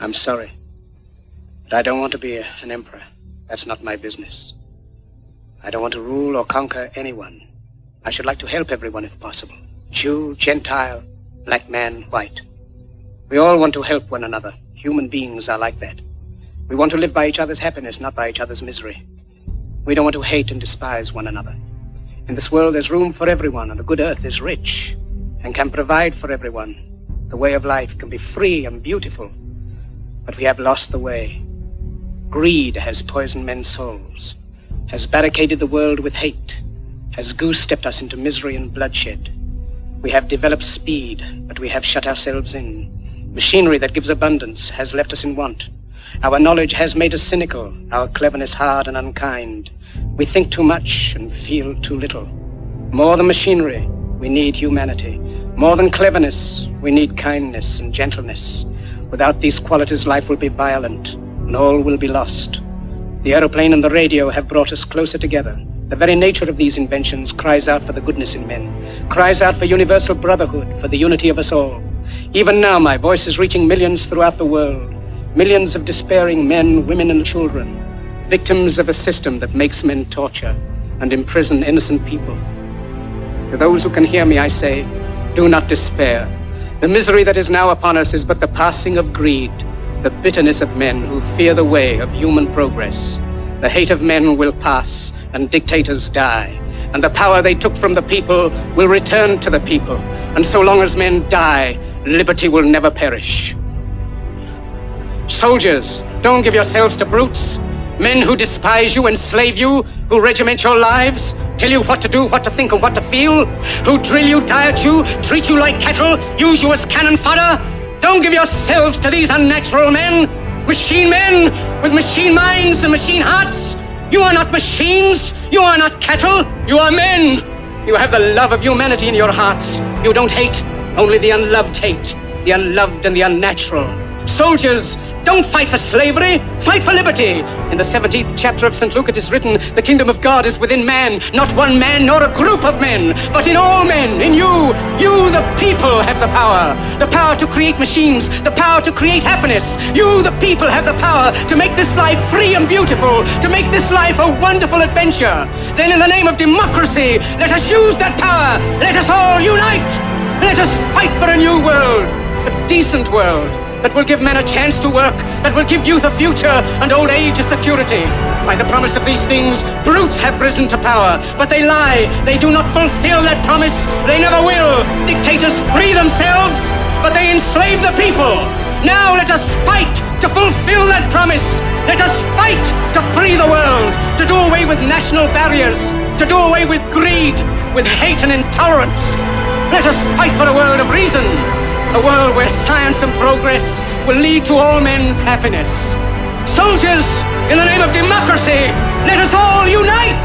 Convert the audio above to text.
I'm sorry, but I don't want to be an emperor. That's not my business. I don't want to rule or conquer anyone. I should like to help everyone if possible. Jew, Gentile, black man, white. We all want to help one another. Human beings are like that. We want to live by each other's happiness, not by each other's misery. We don't want to hate and despise one another. In this world, there's room for everyone, and the good earth is rich and can provide for everyone. The way of life can be free and beautiful, but we have lost the way. Greed has poisoned men's souls, has barricaded the world with hate, has goose-stepped us into misery and bloodshed. We have developed speed, but we have shut ourselves in. Machinery that gives abundance has left us in want. Our knowledge has made us cynical, our cleverness hard and unkind. We think too much and feel too little. More than machinery, we need humanity. More than cleverness, we need kindness and gentleness. Without these qualities, life will be violent, and all will be lost. The aeroplane and the radio have brought us closer together. The very nature of these inventions cries out for the goodness in men, cries out for universal brotherhood, for the unity of us all. Even now, my voice is reaching millions throughout the world. Millions of despairing men, women, and children, victims of a system that makes men torture and imprison innocent people. To those who can hear me, I say, do not despair. The misery that is now upon us is but the passing of greed, the bitterness of men who fear the way of human progress. The hate of men will pass, and dictators die, and the power they took from the people will return to the people. And so long as men die, liberty will never perish. Soldiers, don't give yourselves to brutes. Men who despise you, enslave you, who regiment your lives, tell you what to do, what to think, and what to feel, who drill you, diet you, treat you like cattle, use you as cannon fodder. Don't give yourselves to these unnatural men, machine men with machine minds and machine hearts. You are not machines, you are not cattle, you are men. You have the love of humanity in your hearts. You don't hate, only the unloved hate, the unloved and the unnatural. Soldiers, don't fight for slavery, fight for liberty. In the 17th chapter of St. Luke it is written, the kingdom of God is within man, not one man nor a group of men, but in all men, in you. You, the people, have the power to create machines, the power to create happiness. You, the people, have the power to make this life free and beautiful, to make this life a wonderful adventure. Then in the name of democracy, let us use that power. Let us all unite. Let us fight for a new world, a decent world, that will give men a chance to work, that will give youth a future and old age a security. By the promise of these things, brutes have risen to power, but they lie. They do not fulfill that promise. They never will. Dictators free themselves, but they enslave the people. Now let us fight to fulfill that promise. Let us fight to free the world, to do away with national barriers, to do away with greed, with hate and intolerance. Let us fight for a world of reason, a world where science and progress will lead to all men's happiness. Soldiers, in the name of democracy, let us all unite!